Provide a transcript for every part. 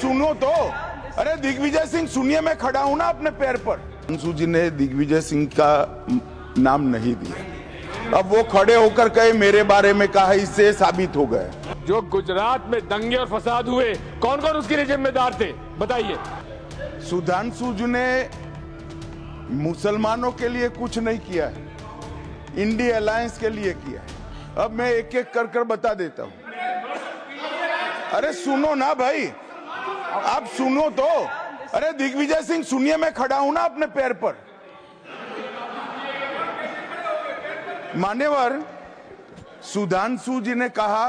सुनो तो, अरे दिग्विजय सिंह सुनिए, मैं खड़ा हूं ना अपने पैर पर। अंशु जी ने दिग्विजय सिंह का नाम नहीं दिया, अब वो खड़े होकर कहे मेरे बारे में कहा, इससे साबित हो गया। जो गुजरात में दंगे और फसाद हुए, कौन कौन उसके लिए जिम्मेदार थे बताइए। सुधांशु जी ने मुसलमानों के लिए कुछ नहीं किया है, इंडिया अलायंस के लिए किया है। अब मैं एक एक कर बता देता हूं। अरे सुनो ना भाई, आप सुनो तो, अरे दिग्विजय सिंह सुनिए, मैं खड़ा हूं ना अपने पैर पर। मान्यवर सुधांशु जी ने कहा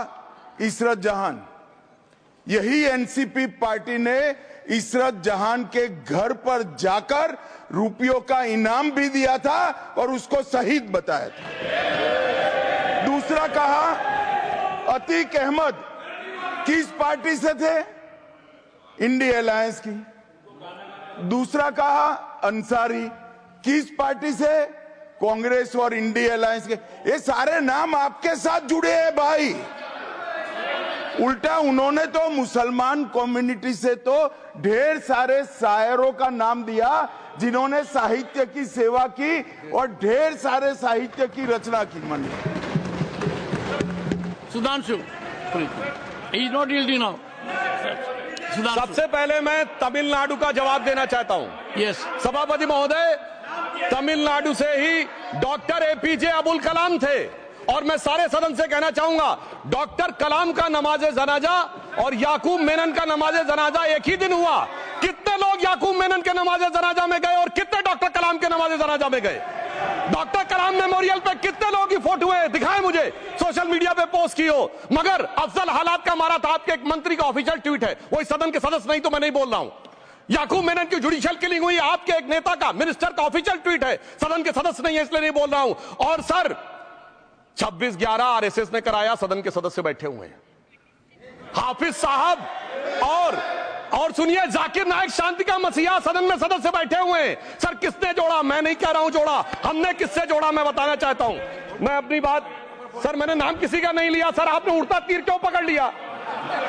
इशरत जहान, यही एनसीपी पार्टी ने इशरत जहान के घर पर जाकर रुपयों का इनाम भी दिया था और उसको शहीद बताया था। दूसरा कहा अतीक अहमद किस पार्टी से थे, इंडिया अलायंस की। दूसरा कहा अंसारी किस पार्टी से, कांग्रेस और इंडिया अलायंस के। ये सारे नाम आपके साथ जुड़े हैं भाई। उल्टा उन्होंने तो मुसलमान कम्युनिटी से तो ढेर सारे शायरों का नाम दिया जिन्होंने साहित्य की सेवा की और ढेर सारे साहित्य की रचना की। मन Sudhanshu is not yielding now. सबसे पहले मैं तमिलनाडु का जवाब देना चाहता हूं। यस सभापति महोदय, तमिलनाडु से ही डॉक्टर एपीजे अब्दुल कलाम थे और मैं सारे सदन से कहना चाहूंगा, डॉक्टर कलाम का नमाजे जनाजा और याकूब मेनन का नमाजे जनाजा एक ही दिन हुआ। कितने लोग याकूब मेनन के नमाजे जनाजा में गए और कितने डॉक्टर कलाम के नमाजे जनाजा में गए? डॉक्टर कलाम मेमोरियल पे कितने लोग की फोटो है, दिखाएं मुझे, सोशल मीडिया पे पोस्ट की हो। मगर अफजल हालात का मारा था, आपके एक मंत्री का ऑफिशियल ट्वीट है, वही सदन के सदस्य नहीं तो मैं नहीं बोल रहा हूं। याकूब मेनन की जुडिशियल किलिंग हुई, आपके एक नेता का, मिनिस्टर का ऑफिशियल ट्वीट है, सदन के सदस्य नहीं है इसलिए नहीं बोल रहा हूं। और सर 26/11 आरएसएस ने कराया, सदन के सदस्य बैठे हुए हैं। हाफिज साहब और सुनिए, जाकिर नायक शांति का मसीहा सदन में सदस्य बैठे हुए हैं। सर किसने जोड़ा? मैं नहीं कह रहा हूं जोड़ा, हमने किससे जोड़ा मैं बताना चाहता हूं। मैं अपनी बात, सर मैंने नाम किसी का नहीं लिया। सर आपने उड़ता तीर क्यों पकड़ लिया?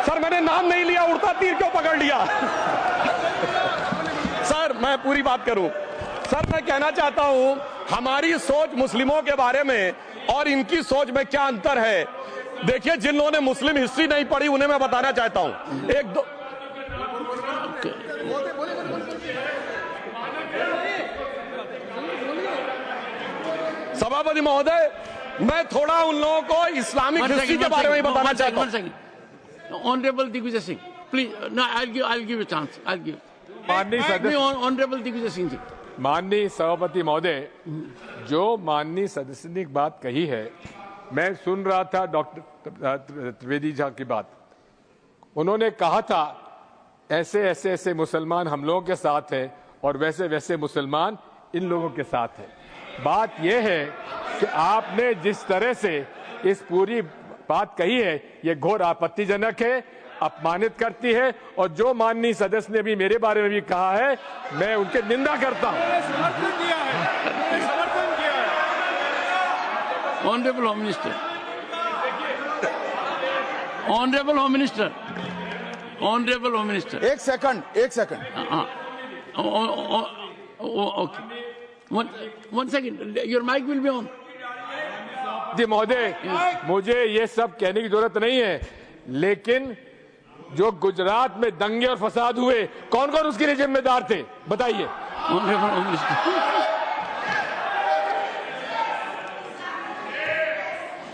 सर मैंने नाम नहीं लिया, उड़ता तीर क्यों पकड़ लिया? सर मैं पूरी बात करूं। सर मैं कहना चाहता हूं, हमारी सोच मुस्लिमों के बारे में और इनकी सोच में क्या अंतर है। देखिए, जिन लोगों ने मुस्लिम हिस्ट्री नहीं पढ़ी उन्हें मैं बताना चाहता हूं। एक दो सभापति महोदय, मैं थोड़ा उन लोगों को इस्लामिक हिस्ट्री के बारे में बताना चाहता हूं। Honourable Digvijay Singh please, no I give a chance, I give. माननीय सदस्य, ऑनरेबल दिग्विजय सिंह जी। माननीय सभापति महोदय, जो माननीय सदस्य ने बात कही है, मैं सुन रहा था डॉक्टर त्रिवेदी जी की बात। उन्होंने कहा था ऐसे ऐसे ऐसे मुसलमान हम लोगों के साथ हैं और वैसे वैसे मुसलमान इन लोगों के साथ हैं। बात यह है कि आपने जिस तरह से इस पूरी बात कही है, ये घोर आपत्तिजनक है, अपमानित करती है। और जो माननीय सदस्य ने भी मेरे बारे में भी कहा है, मैं उनकी निंदा करता हूं। Honourable home minister, honourable home minister, honourable home minister, एक second. Okay, one second, your mic will be on. महोदय, मुझे ये सब कहने की जरूरत नहीं है, लेकिन जो गुजरात में दंगे और फसाद हुए, कौन कौन उसके लिए जिम्मेदार थे बताइए। Honourable home minister.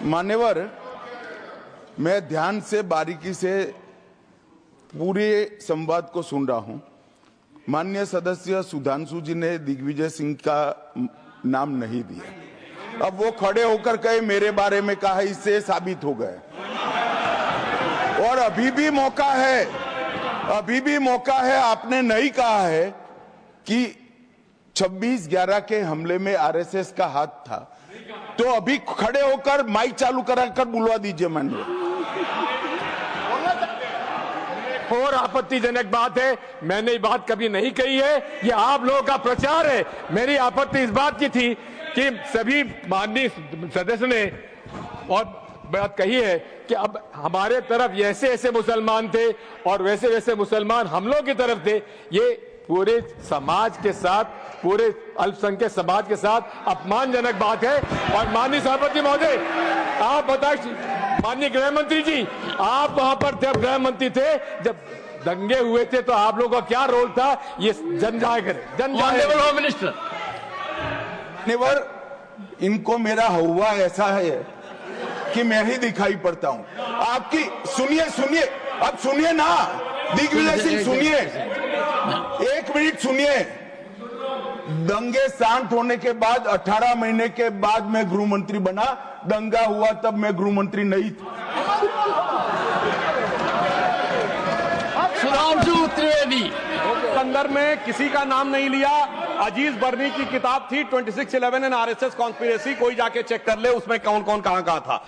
मान्यवर, मैं ध्यान से बारीकी से पूरे संवाद को सुन रहा हूं। माननीय सदस्य सुधांशु जी ने दिग्विजय सिंह का नाम नहीं दिया, अब वो खड़े होकर कहे मेरे बारे में कहा, इससे साबित हो गए। और अभी भी मौका है, आपने नहीं कहा है कि 26/11 के हमले में आरएसएस का हाथ था, तो अभी खड़े होकर माइक चालू कराकर बुलवा दीजिए। माननीय, और आपत्तिजनक बात है, मैंने ये बात कभी नहीं कही है, ये आप लोगों का प्रचार है। मेरी आपत्ति इस बात की थी कि सभी माननीय सदस्य ने और बात कही है कि अब हमारे तरफ ऐसे ऐसे मुसलमान थे और वैसे वैसे मुसलमान हम लोग की तरफ थे, ये पूरे समाज के साथ, पूरे अल्पसंख्यक समाज के साथ अपमानजनक बात है। और माननीय सभापति महोदय, आप बताइए, माननीय गृह मंत्री जी, आप वहां पर थे, गृह मंत्री थे जब दंगे हुए थे, तो आप लोगों का क्या रोल था, ये जन जाहिर होम मिनिस्टर। नेवर, इनको मेरा हुआ ऐसा है कि मैं ही दिखाई पड़ता हूं। आपकी सुनिए, अब सुनिए ना दिग्विजय सिंह, सुनिए, 1 मिनट सुनिए। दंगे शांत होने के बाद 18 महीने के बाद मैं गृह मंत्री बना, दंगा हुआ तब मैं गृह मंत्री नहीं था। सुधांशु त्रिवेदी संदर्भ में किसी का नाम नहीं लिया। अजीज बर्नी की किताब थी 2611 एंड आरएसएस कॉन्स्पिरेसी, कोई जाके चेक कर ले उसमें कौन कौन कहां था।